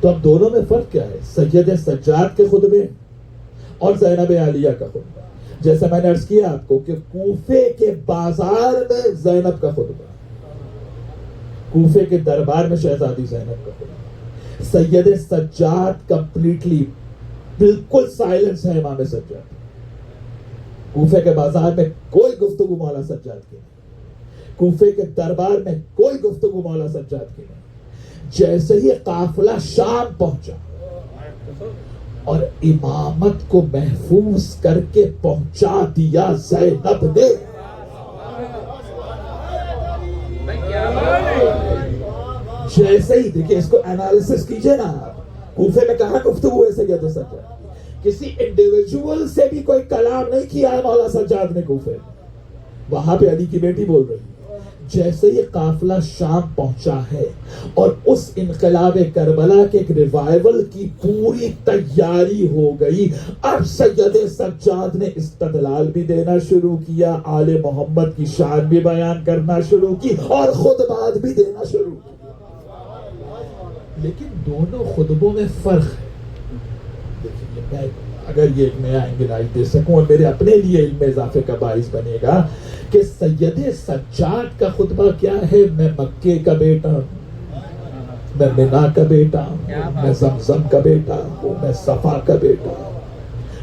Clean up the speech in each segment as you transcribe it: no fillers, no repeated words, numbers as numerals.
تو اب دونوں میں فرق کیا ہے؟ سید سجاد کے خطبے اور زینب عالیہ کا خطبہ. جیسے میں نے عرض کیا آپ کو کہ کوفے کے بازار میں زینب کا خطبہ، کوفے کے دربار میں شہزادی زینب کا خطبہ. سید سجاد کمپلیٹلی بالکل سائلنس ہے امام سجاد. کوفے کے بازار میں کوئی گفتگو مولا سجاد کی نہیں، کوفے کے دربار میں کوئی گفتگو مولا سجاد کی نہیں. جیسے ہی قافلہ شام پہنچا اور امامت کو محفوظ کر کے پہنچا دیا زینب نے، جیسے ہی دیکھیں اس کو انالیسس کیجئے نا آپ. کوفے میں کہاں گفتگو ہے سید سجاد؟ کسی انڈیویجول سے بھی کوئی کلام نہیں کیا ہے مولا سجاد نے کوفے میں. وہاں پہ علی کی بیٹی بول رہی ہے. جیسے یہ قافلہ شام پہنچا ہے اور اس انقلاب کربلا کے ایک ریوائیول کی پوری تیاری ہو گئی، اب سید سجاد نے استدلال بھی دینا شروع کیا، آل محمد کی شان بھی بیان کرنا شروع کی اور خطبات بھی دینا شروع کیا. لیکن دونوں خطبوں میں فرق ہے. دیکھیے میں اگر یہ ایک نیا اینگل دے سکوں اور میرے اپنے لیے علم اضافے کا باعث بنے گا کہ سید سجاد کا خطبہ کیا ہے، میں مکے کا بیٹا ہوں، میں منا کا بیٹا ہوں، میں زمزم کا بیٹا ہوں، میں صفا کا بیٹا ہوں.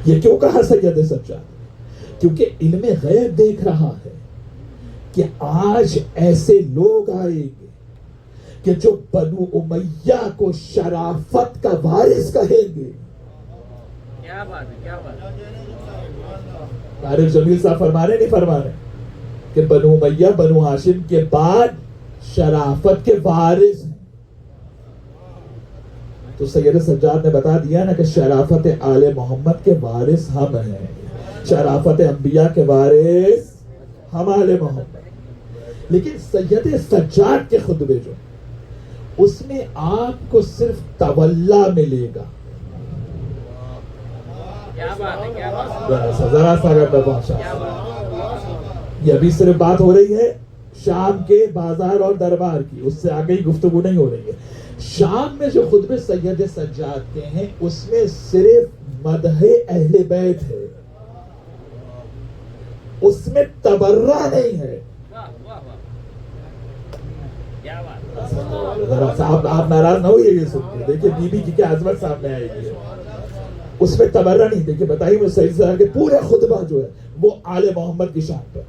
یہ کیوں کہا سید سجاد؟ کیونکہ علم غیب دیکھ رہا ہے کہ آج ایسے لوگ آئیں گے کہ جو بنو امیہ کو شرافت کا وارث کہیں گے. کیا بات ہے، کیا بات ہے. طارق جمیل صاحب فرما رہے نہیں فرما رہے کہ بنو امیہ بنو ہاشم کے بعد شرافت کے وارث ہیں. تو سید سجاد نے بتا دیا نا کہ شرافت آل محمد کے وارث ہم ہیں، شرافت انبیاء کے وارث ہم آل محمد. لیکن سید سجاد کے خطبے جو اس میں آپ کو صرف تولا ملے گا. کیا بات ہے، کیا بات ہے. ذرا سا اگر میں پہنچا، یہ ابھی صرف بات ہو رہی ہے شام کے بازار اور دربار کی، اس سے آگے ہی گفتگو نہیں ہو رہی ہے. شام میں جو خطبے سید سجاد کے ہیں اس میں صرف مدح اہل بیت ہے، اس میں تبرہ نہیں ہے. آپ ناراض نہ ہوئیے یہ سن کے. دیکھیے بی بی کی کیا عظمت سامنے آئے گی. اس میں تبرہ نہیں. دیکھیے بتائیے میں سید سجاد کے پورے خطبہ جو ہے وہ آل محمد کی شان پر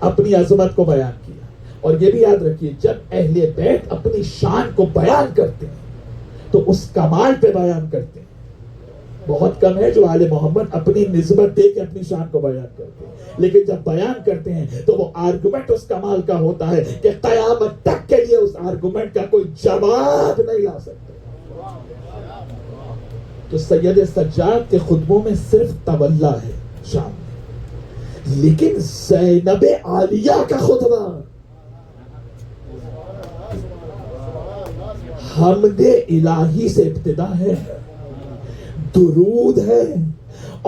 اپنی عظمت کو بیان کیا. اور یہ بھی یاد رکھیے جب اہل بیت اپنی شان کو بیان کرتے ہیں تو اس کمال پہ بیان کرتے ہیں. بہت کم ہے جو آل محمد اپنی نسبت دے کے اپنی شان کو بیان کرتے ہیں، لیکن جب بیان کرتے ہیں تو وہ آرگومنٹ اس کمال کا ہوتا ہے کہ قیامت تک کے لیے اس آرگومنٹ کا کوئی جواب نہیں لا سکتا. تو سید سجاد کے خطبوں میں صرف تولا ہے شام میں. لیکن زینب عالیہ کا خطبہ حمد الہی سے ابتدا ہے، درود ہے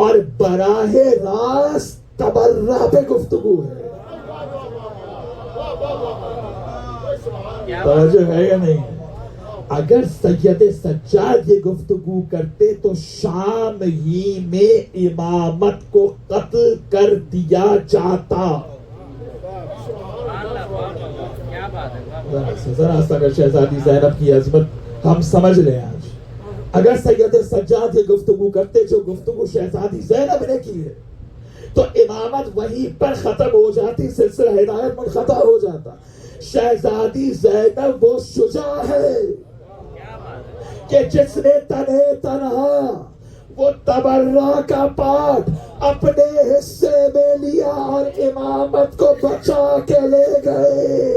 اور براہ راست تبرہ پہ گفتگو ہے. توجہ ہے یا نہیں؟ اگر سید سجاد یہ گفتگو کرتے تو شام ہی میں امامت کو قتل کر دیا جاتا. ذرا سا اگر شہزادی زینب کی عظمت ہم سمجھ لیں. آج اگر سید سجاد یہ گفتگو کرتے جو گفتگو شہزادی زینب نے کی ہے تو امامت وہیں پر ختم ہو جاتی، سلسلہ ہدایت منقطع ہو جاتا. شہزادی زینب وہ شجاع ہے کہ جس نے تنہا وہ تبرہ کا پارٹ اپنے حصے میں لیا اور امامت کو بچا کے لے گئے.